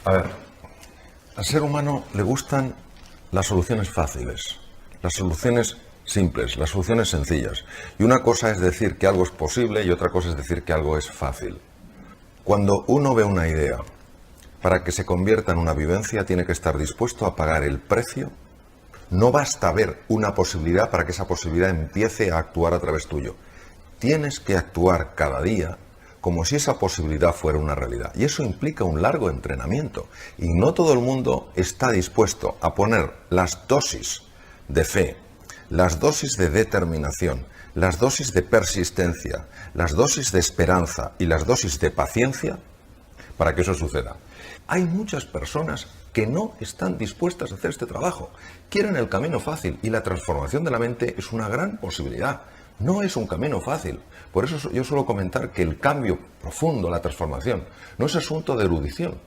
A ver, al ser humano le gustan las soluciones fáciles, las soluciones simples, las soluciones sencillas. Y una cosa es decir que algo es posible y otra cosa es decir que algo es fácil. Cuando uno ve una idea, para que se convierta en una vivencia, tiene que estar dispuesto a pagar el precio. No basta ver una posibilidad para que esa posibilidad empiece a actuar a través tuyo. Tienes que actuar cada día como si esa posibilidad fuera una realidad. Y eso implica un largo entrenamiento. Y no todo el mundo está dispuesto a poner las dosis de fe, las dosis de determinación, las dosis de persistencia, las dosis de esperanza y las dosis de paciencia para que eso suceda. Hay muchas personas que no están dispuestas a hacer este trabajo. Quieren el camino fácil y la transformación de la mente es una gran posibilidad. No es un camino fácil. Por eso yo suelo comentar que el cambio profundo, la transformación, no es asunto de erudición,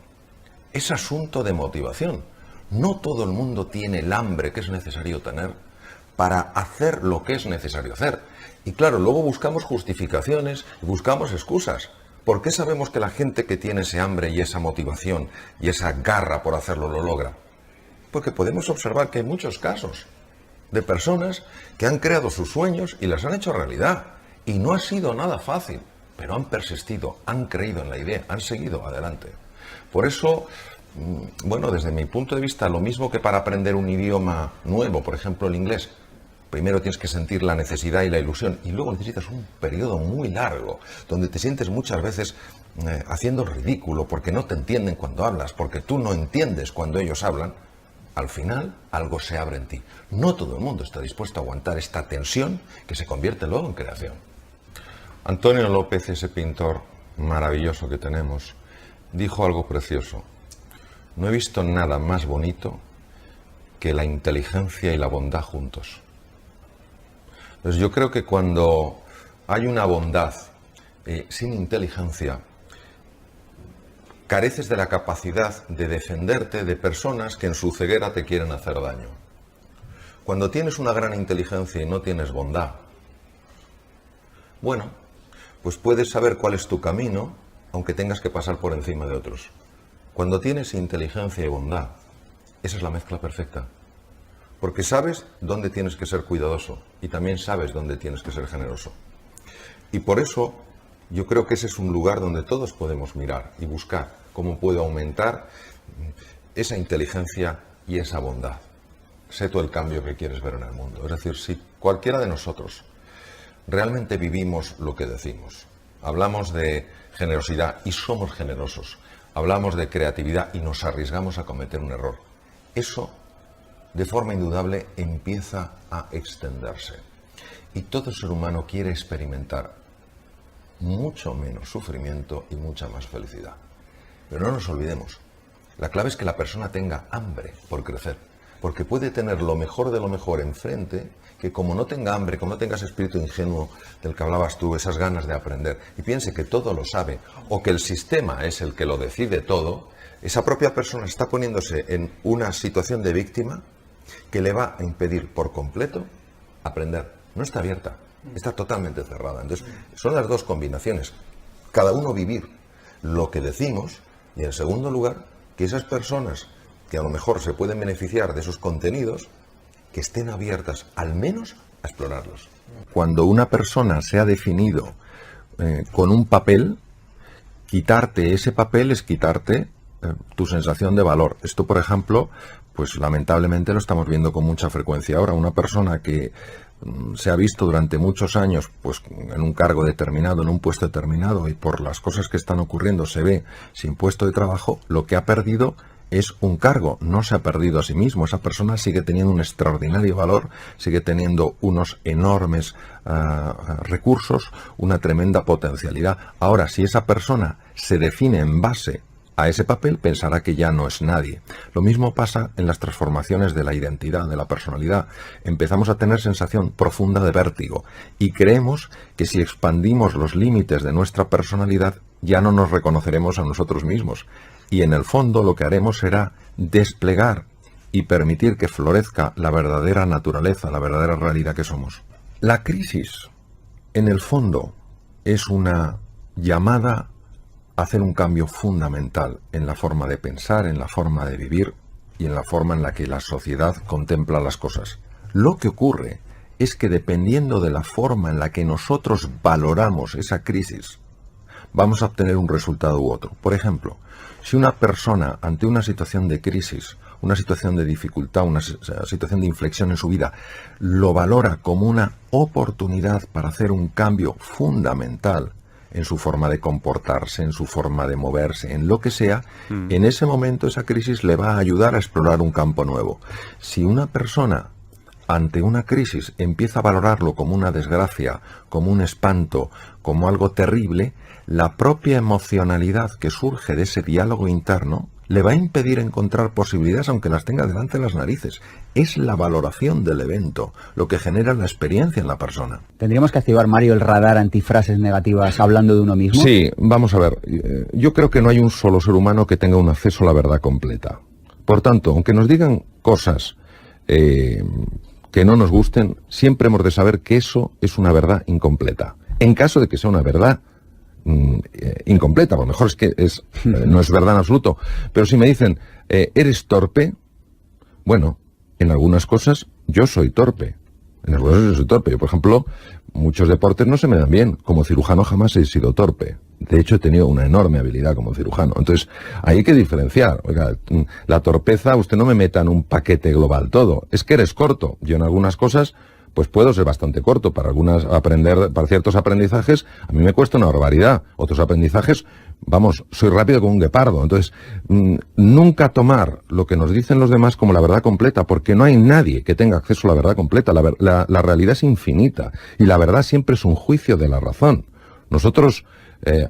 es asunto de motivación. No todo el mundo tiene el hambre que es necesario tener para hacer lo que es necesario hacer. Y claro, luego buscamos justificaciones y buscamos excusas. ¿Por qué sabemos que la gente que tiene ese hambre y esa motivación y esa garra por hacerlo lo logra? Porque podemos observar que hay muchos casos de personas que han creado sus sueños y las han hecho realidad. Y no ha sido nada fácil, pero han persistido, han creído en la idea, han seguido adelante. Por eso, bueno, desde mi punto de vista, lo mismo que para aprender un idioma nuevo, por ejemplo el inglés, primero tienes que sentir la necesidad y la ilusión y luego necesitas un periodo muy largo donde te sientes muchas veces haciendo ridículo porque no te entienden cuando hablas, porque tú no entiendes cuando ellos hablan. Al final algo se abre en ti. No todo el mundo está dispuesto a aguantar esta tensión que se convierte luego en creación. Antonio López, ese pintor maravilloso que tenemos, dijo algo precioso. No he visto nada más bonito que la inteligencia y la bondad juntos. Entonces yo creo que cuando hay una bondad sin inteligencia, careces de la capacidad de defenderte de personas que en su ceguera te quieren hacer daño. Cuando tienes una gran inteligencia y no tienes bondad, bueno, pues puedes saber cuál es tu camino, aunque tengas que pasar por encima de otros. Cuando tienes inteligencia y bondad, esa es la mezcla perfecta. Porque sabes dónde tienes que ser cuidadoso y también sabes dónde tienes que ser generoso. Y por eso yo creo que ese es un lugar donde todos podemos mirar y buscar cómo puedo aumentar esa inteligencia y esa bondad. Sé tú el cambio que quieres ver en el mundo. Es decir, si cualquiera de nosotros realmente vivimos lo que decimos, hablamos de generosidad y somos generosos, hablamos de creatividad y nos arriesgamos a cometer un error, eso de forma indudable empieza a extenderse. Y todo ser humano quiere experimentar mucho menos sufrimiento y mucha más felicidad. Pero no nos olvidemos, la clave es que la persona tenga hambre por crecer, porque puede tener lo mejor de lo mejor enfrente, que como no tenga hambre, como no tenga ese espíritu ingenuo del que hablabas tú, esas ganas de aprender, y piense que todo lo sabe, o que el sistema es el que lo decide todo, esa propia persona está poniéndose en una situación de víctima que le va a impedir por completo aprender. No está abierta, está totalmente cerrada. Entonces, son las dos combinaciones. Cada uno vivir lo que decimos y, en segundo lugar, que esas personas que a lo mejor se pueden beneficiar de esos contenidos, que estén abiertas al menos a explorarlos. Cuando una persona se ha definido con un papel, quitarte ese papel es quitarte tu sensación de valor. Esto, por ejemplo, pues lamentablemente lo estamos viendo con mucha frecuencia ahora. Una persona que se ha visto durante muchos años pues en un cargo determinado, en un puesto determinado, y por las cosas que están ocurriendo se ve sin puesto de trabajo, lo que ha perdido es un cargo, no se ha perdido a sí mismo. Esa persona sigue teniendo un extraordinario valor, sigue teniendo unos enormes recursos, una tremenda potencialidad. Ahora, si esa persona se define en base a ese papel, pensará que ya no es nadie. Lo mismo pasa en las transformaciones de la identidad, de la personalidad. Empezamos a tener sensación profunda de vértigo y creemos que si expandimos los límites de nuestra personalidad ya no nos reconoceremos a nosotros mismos. Y en el fondo lo que haremos será desplegar y permitir que florezca la verdadera naturaleza, la verdadera realidad que somos. La crisis, en el fondo, es una llamada hacer un cambio fundamental en la forma de pensar, en la forma de vivir y en la forma en la que la sociedad contempla las cosas. Lo que ocurre es que dependiendo de la forma en la que nosotros valoramos esa crisis, vamos a obtener un resultado u otro. Por ejemplo, si una persona ante una situación de crisis, una situación de dificultad, una situación de inflexión en su vida, lo valora como una oportunidad para hacer un cambio fundamental en su forma de comportarse, en su forma de moverse, en lo que sea, en ese momento esa crisis le va a ayudar a explorar un campo nuevo. Si una persona ante una crisis empieza a valorarlo como una desgracia, como un espanto, como algo terrible, la propia emocionalidad que surge de ese diálogo interno le va a impedir encontrar posibilidades aunque las tenga delante de las narices. Es la valoración del evento lo que genera la experiencia en la persona. ¿Tendríamos que activar, Mario, el radar antifrases negativas hablando de uno mismo? Sí, vamos a ver. Yo creo que no hay un solo ser humano que tenga un acceso a la verdad completa. Por tanto, aunque nos digan cosas que no nos gusten, siempre hemos de saber que eso es una verdad incompleta. En caso de que sea una verdad incompleta, a lo mejor es que no es verdad en absoluto, pero si me dicen, ¿eres torpe? Bueno, en algunas cosas yo soy torpe. En algunas cosas yo soy torpe. Yo, por ejemplo, muchos deportes no se me dan bien. Como cirujano jamás he sido torpe. De hecho, he tenido una enorme habilidad como cirujano. Entonces, hay que diferenciar. Oiga, la torpeza, usted no me meta en un paquete global todo. Es que eres corto. Yo en algunas cosas, pues puedo ser bastante corto. Para ciertos aprendizajes, a mí me cuesta una barbaridad. Otros aprendizajes, vamos, soy rápido como un guepardo. Entonces, nunca tomar lo que nos dicen los demás como la verdad completa, porque no hay nadie que tenga acceso a la verdad completa. La realidad es infinita y la verdad siempre es un juicio de la razón. Nosotros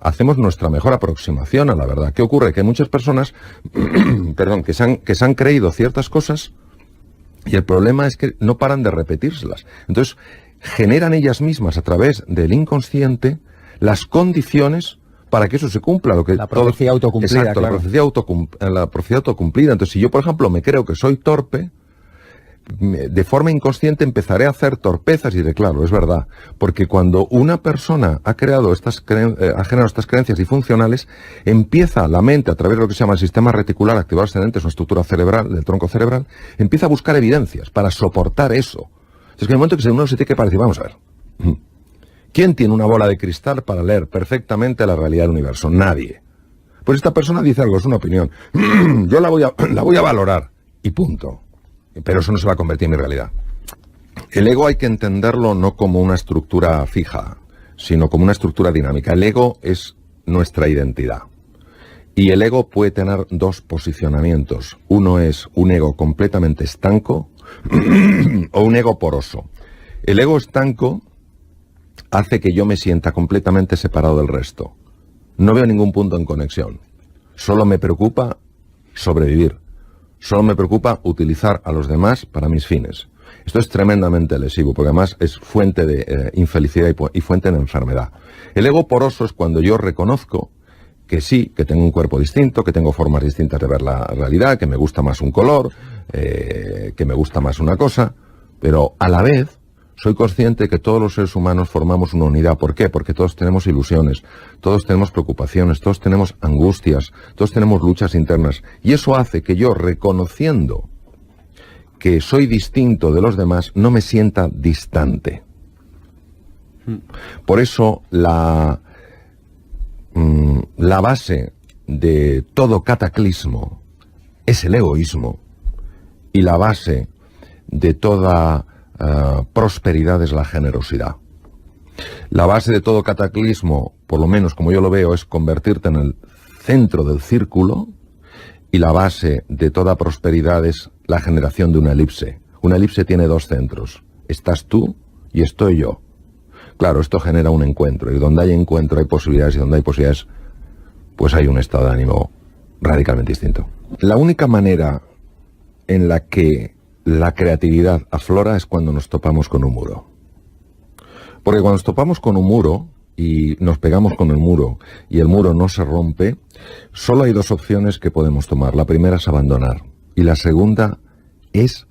hacemos nuestra mejor aproximación a la verdad. ¿Qué ocurre? Que hay muchas personas perdón, que se han creído ciertas cosas y el problema es que no paran de repetírselas. Entonces, generan ellas mismas a través del inconsciente las condiciones para que eso se cumpla. La profecía autocumplida. Exacto, claro. La profecía autocumplida. Entonces, si yo, por ejemplo, me creo que soy torpe, de forma inconsciente empezaré a hacer torpezas y diré, claro, es verdad. Porque cuando una persona ha generado estas creencias disfuncionales, empieza la mente, a través de lo que se llama el sistema reticular activado ascendente, es una estructura cerebral, del tronco cerebral, empieza a buscar evidencias para soportar eso. Es que en el momento que uno se tiene que parar, vamos a ver, ¿quién tiene una bola de cristal para leer perfectamente la realidad del universo? Nadie. Pues esta persona dice algo, es una opinión. Yo la voy a valorar. Y punto. Pero eso no se va a convertir en mi realidad. El ego hay que entenderlo no como una estructura fija, sino como una estructura dinámica. El ego es nuestra identidad. Y el ego puede tener dos posicionamientos. Uno es un ego completamente estanco o un ego poroso. El ego estanco hace que yo me sienta completamente separado del resto. No veo ningún punto en conexión. Solo me preocupa sobrevivir. Solo me preocupa utilizar a los demás para mis fines. Esto es tremendamente lesivo, porque además es fuente de infelicidad y fuente de enfermedad. El ego poroso es cuando yo reconozco que sí, que tengo un cuerpo distinto, que tengo formas distintas de ver la realidad, que me gusta más un color, que me gusta más una cosa, pero a la vez soy consciente que todos los seres humanos formamos una unidad. ¿Por qué? Porque todos tenemos ilusiones, todos tenemos preocupaciones, todos tenemos angustias, todos tenemos luchas internas. Y eso hace que yo, reconociendo que soy distinto de los demás, no me sienta distante. Por eso la base de todo cataclismo es el egoísmo. Y la base de toda prosperidad es la generosidad. La base de todo cataclismo, por lo menos como yo lo veo, es convertirte en el centro del círculo, y la base de toda prosperidad es la generación de una elipse. Una elipse tiene dos centros. Estás tú y estoy yo. Claro, esto genera un encuentro, y donde hay encuentro hay posibilidades, y donde hay posibilidades, pues hay un estado de ánimo radicalmente distinto. La única manera en la que la creatividad aflora es cuando nos topamos con un muro. Porque cuando nos topamos con un muro y nos pegamos con el muro y el muro no se rompe, solo hay dos opciones que podemos tomar. La primera es abandonar y la segunda es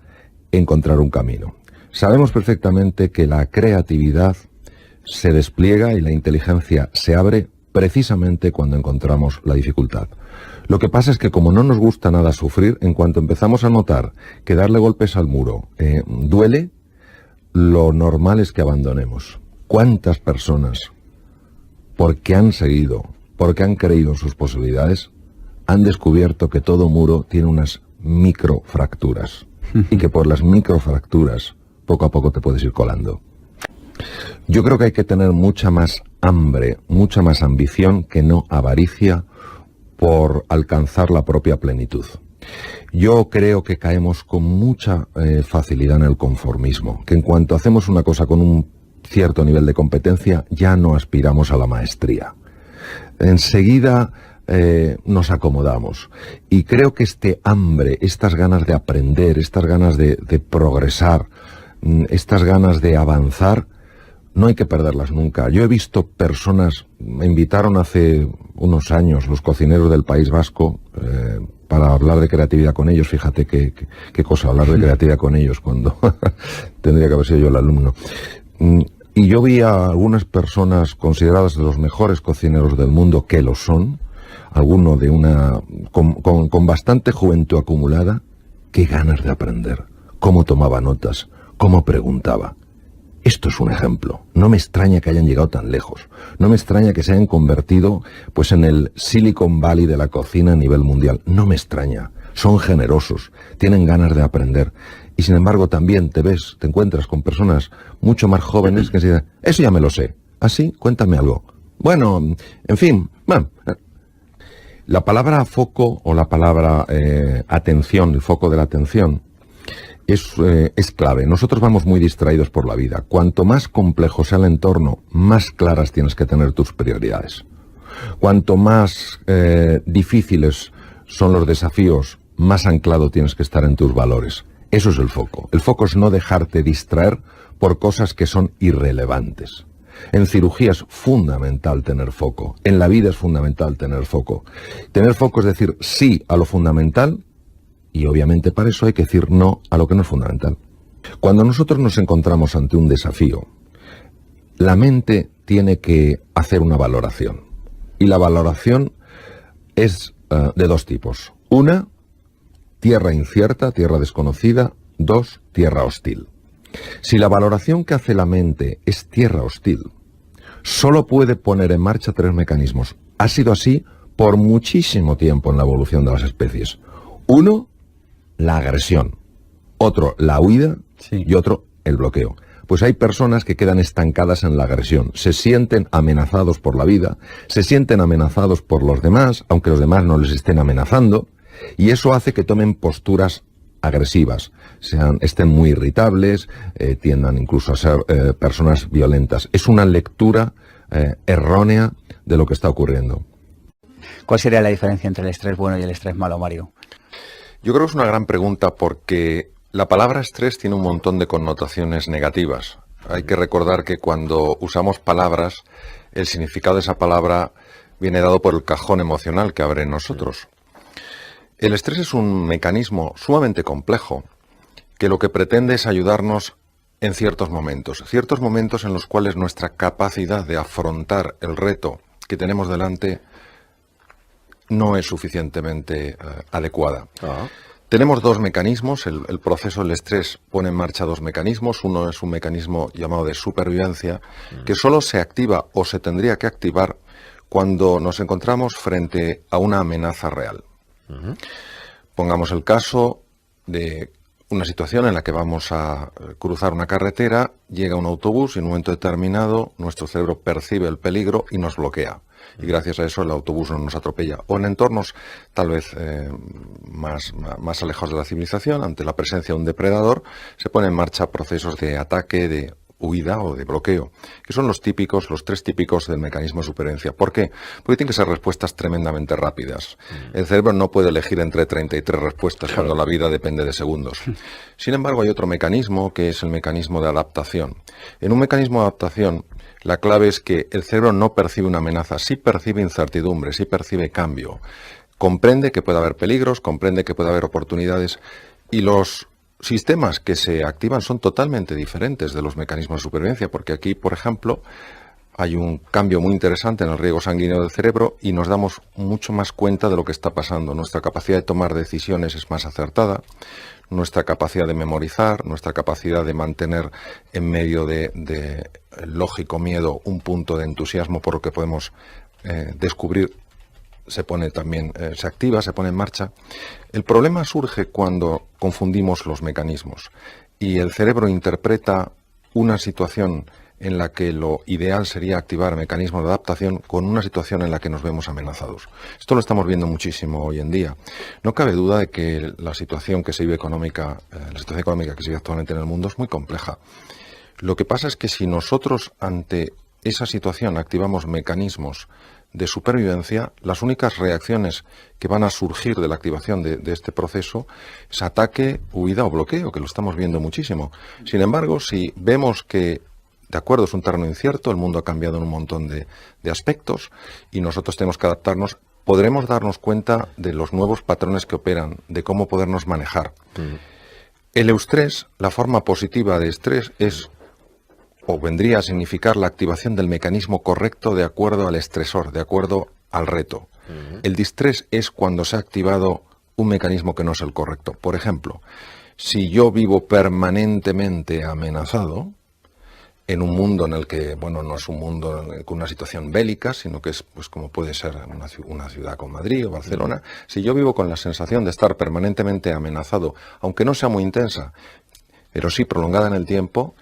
encontrar un camino. Sabemos perfectamente que la creatividad se despliega y la inteligencia se abre precisamente cuando encontramos la dificultad. Lo que pasa es que como no nos gusta nada sufrir, en cuanto empezamos a notar que darle golpes al muro duele, lo normal es que abandonemos. ¿Cuántas personas, porque han seguido, porque han creído en sus posibilidades, han descubierto que todo muro tiene unas microfracturas y que por las microfracturas poco a poco te puedes ir colando? Yo creo que hay que tener mucha más hambre, mucha más ambición que no avaricia por alcanzar la propia plenitud. Yo creo que caemos con mucha facilidad en el conformismo, que en cuanto hacemos una cosa con un cierto nivel de competencia ya no aspiramos a la maestría. Enseguida nos acomodamos. Y creo que este hambre, estas ganas de aprender, estas ganas de progresar, estas ganas de avanzar, no hay que perderlas nunca. Yo he visto personas, me invitaron hace unos años los cocineros del País Vasco para hablar de creatividad con ellos. Fíjate qué cosa, hablar de creatividad con ellos cuando tendría que haber sido yo el alumno. Y yo vi a algunas personas consideradas de los mejores cocineros del mundo, que lo son, alguno de con bastante juventud acumulada. Qué ganas de aprender, cómo tomaba notas, cómo preguntaba. Esto es un ejemplo. No me extraña que hayan llegado tan lejos. No me extraña que se hayan convertido pues en el Silicon Valley de la cocina a nivel mundial. No me extraña. Son generosos, tienen ganas de aprender. Y sin embargo también te encuentras con personas mucho más jóvenes que dicen, eso ya me lo sé. ¿Ah, sí? Cuéntame algo. Bueno, en fin, bueno. La palabra foco o la palabra atención, el foco de la atención, es clave. Nosotros vamos muy distraídos por la vida. Cuanto más complejo sea el entorno, más claras tienes que tener tus prioridades. Cuanto más difíciles son los desafíos, más anclado tienes que estar en tus valores. Eso es el foco. El foco es no dejarte distraer por cosas que son irrelevantes. En cirugía es fundamental tener foco. En la vida es fundamental tener foco. Tener foco es decir sí a lo fundamental. Y obviamente para eso hay que decir no a lo que no es fundamental. Cuando nosotros nos encontramos ante un desafío, la mente tiene que hacer una valoración. Y la valoración es de dos tipos. Una, tierra incierta, tierra desconocida. Dos, tierra hostil. Si la valoración que hace la mente es tierra hostil, solo puede poner en marcha tres mecanismos. Ha sido así por muchísimo tiempo en la evolución de las especies. Uno, la agresión, otro la huida y otro el bloqueo. Pues hay personas que quedan estancadas en la agresión, se sienten amenazados por la vida, se sienten amenazados por los demás, aunque los demás no les estén amenazando, y eso hace que tomen posturas agresivas, estén muy irritables, tiendan incluso a ser personas violentas. Es una lectura errónea de lo que está ocurriendo. ¿Cuál sería la diferencia entre el estrés bueno y el estrés malo, Mario? Yo creo que es una gran pregunta porque la palabra estrés tiene un montón de connotaciones negativas. Hay que recordar que cuando usamos palabras, el significado de esa palabra viene dado por el cajón emocional que abre en nosotros. El estrés es un mecanismo sumamente complejo que lo que pretende es ayudarnos en ciertos momentos en los cuales nuestra capacidad de afrontar el reto que tenemos delante no es suficientemente adecuada. Tenemos dos mecanismos, el proceso del estrés pone en marcha dos mecanismos. Uno es un mecanismo llamado de supervivencia, que solo se activa o se tendría que activar cuando nos encontramos frente a una amenaza real. Pongamos el caso de una situación en la que vamos a cruzar una carretera, llega un autobús y en un momento determinado nuestro cerebro percibe el peligro y nos bloquea. Y gracias a eso el autobús no nos atropella. O en entornos tal vez más alejados de la civilización, ante la presencia de un depredador, se ponen en marcha procesos de ataque, de huida o de bloqueo, que son los tres típicos del mecanismo de supervivencia. ¿Por qué? Porque tienen que ser respuestas tremendamente rápidas. El cerebro no puede elegir entre 33 respuestas cuando la vida depende de segundos. Sin embargo, hay otro mecanismo que es el mecanismo de adaptación. En un mecanismo de adaptación, la clave es que el cerebro no percibe una amenaza, sí percibe incertidumbre, sí percibe cambio. Comprende que puede haber peligros, comprende que puede haber oportunidades y los sistemas que se activan son totalmente diferentes de los mecanismos de supervivencia, porque aquí, por ejemplo, hay un cambio muy interesante en el riego sanguíneo del cerebro y nos damos mucho más cuenta de lo que está pasando. Nuestra capacidad de tomar decisiones es más acertada, nuestra capacidad de memorizar, nuestra capacidad de mantener en medio de lógico miedo un punto de entusiasmo por lo que podemos descubrir, se pone también, se activa, se pone en marcha. El problema surge cuando confundimos los mecanismos y el cerebro interpreta una situación en la que lo ideal sería activar mecanismos de adaptación con una situación en la que nos vemos amenazados. Esto lo estamos viendo muchísimo hoy en día. No cabe duda de que la situación que se vive económica, la situación económica que se vive actualmente en el mundo es muy compleja. Lo que pasa es que si nosotros ante esa situación activamos mecanismos de supervivencia, las únicas reacciones que van a surgir de la activación de este proceso es ataque, huida o bloqueo, que lo estamos viendo muchísimo. Sin embargo, si vemos que de acuerdo, es un terreno incierto, el mundo ha cambiado en un montón de aspectos y nosotros tenemos que adaptarnos, podremos darnos cuenta de los nuevos patrones que operan, de cómo podernos manejar. El eustrés, la forma positiva de estrés es, o vendría a significar la activación del mecanismo correcto de acuerdo al estresor, de acuerdo al reto. El distrés es cuando se ha activado un mecanismo que no es el correcto. Por ejemplo, si yo vivo permanentemente amenazado, en un mundo en el que, bueno, no es un mundo con una situación bélica, sino que es, pues, como puede ser una ciudad como Madrid o Barcelona, si yo vivo con la sensación de estar permanentemente amenazado, aunque no sea muy intensa, pero sí prolongada en el tiempo,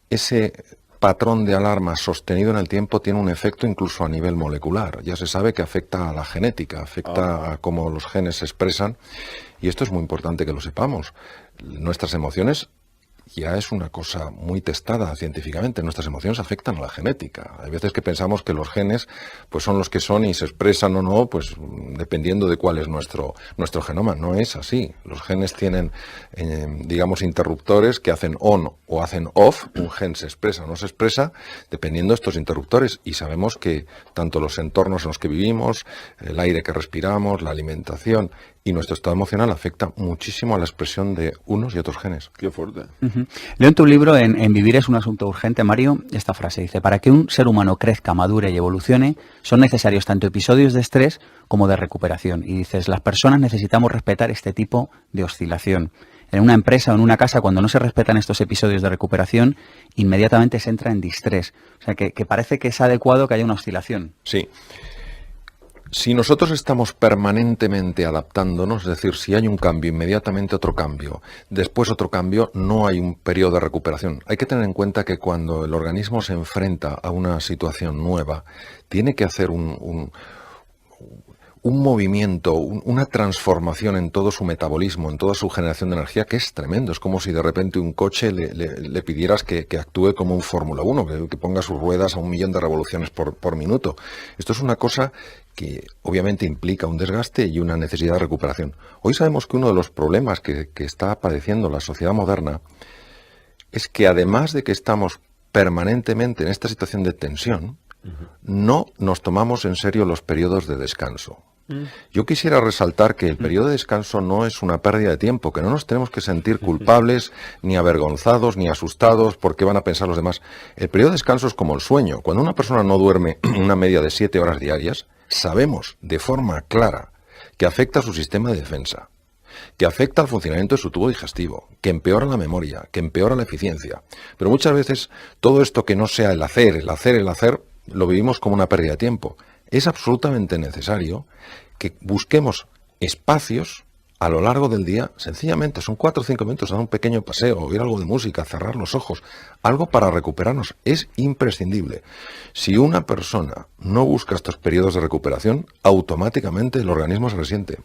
ese patrón de alarma sostenido en el tiempo tiene un efecto incluso a nivel molecular. Ya se sabe que afecta a la genética, afecta a cómo los genes se expresan, y esto es muy importante que lo sepamos. Nuestras emociones ya es una cosa muy testada científicamente. Nuestras emociones afectan a la genética. Hay veces que pensamos que los genes pues son los que son y se expresan o no, pues dependiendo de cuál es nuestro genoma. No es así. Los genes tienen, digamos, interruptores que hacen on o hacen off. Un gen se expresa o no se expresa dependiendo de estos interruptores. Y sabemos que tanto los entornos en los que vivimos, el aire que respiramos, la alimentación y nuestro estado emocional afecta muchísimo a la expresión de unos y otros genes. Qué fuerte. Leo en tu libro, en Vivir es un asunto urgente, Mario, esta frase. Dice: para que un ser humano crezca, madure y evolucione, son necesarios tanto episodios de estrés como de recuperación. Y dices, las personas necesitamos respetar este tipo de oscilación. En una empresa o en una casa, cuando no se respetan estos episodios de recuperación, inmediatamente se entra en distrés. O sea, que parece que es adecuado que haya una oscilación. Sí. Si nosotros estamos permanentemente adaptándonos, es decir, si hay un cambio, inmediatamente otro cambio, después otro cambio, no hay un periodo de recuperación. Hay que tener en cuenta que cuando el organismo se enfrenta a una situación nueva, tiene que hacer un movimiento, una transformación en todo su metabolismo, en toda su generación de energía, que es tremendo. Es como si de repente un coche le pidieras que actúe como un Fórmula 1, que ponga sus ruedas a 1.000.000 de revoluciones por minuto. Esto es una cosa que obviamente implica un desgaste y una necesidad de recuperación. Hoy sabemos que uno de los problemas que está padeciendo la sociedad moderna es que además de que estamos permanentemente en esta situación de tensión, no nos tomamos en serio los periodos de descanso. Yo quisiera resaltar que el periodo de descanso no es una pérdida de tiempo, que no nos tenemos que sentir culpables, ni avergonzados, ni asustados por qué van a pensar los demás. El periodo de descanso es como el sueño. Cuando una persona no duerme una media de 7 horas diarias, sabemos de forma clara que afecta a su sistema de defensa, que afecta al funcionamiento de su tubo digestivo, que empeora la memoria, que empeora la eficiencia. Pero muchas veces todo esto que no sea el hacer, lo vivimos como una pérdida de tiempo. Es absolutamente necesario que busquemos espacios a lo largo del día, sencillamente, son 4 o 5 minutos, dar un pequeño paseo, oír algo de música, cerrar los ojos, algo para recuperarnos, es imprescindible. Si una persona no busca estos periodos de recuperación, automáticamente el organismo se resiente.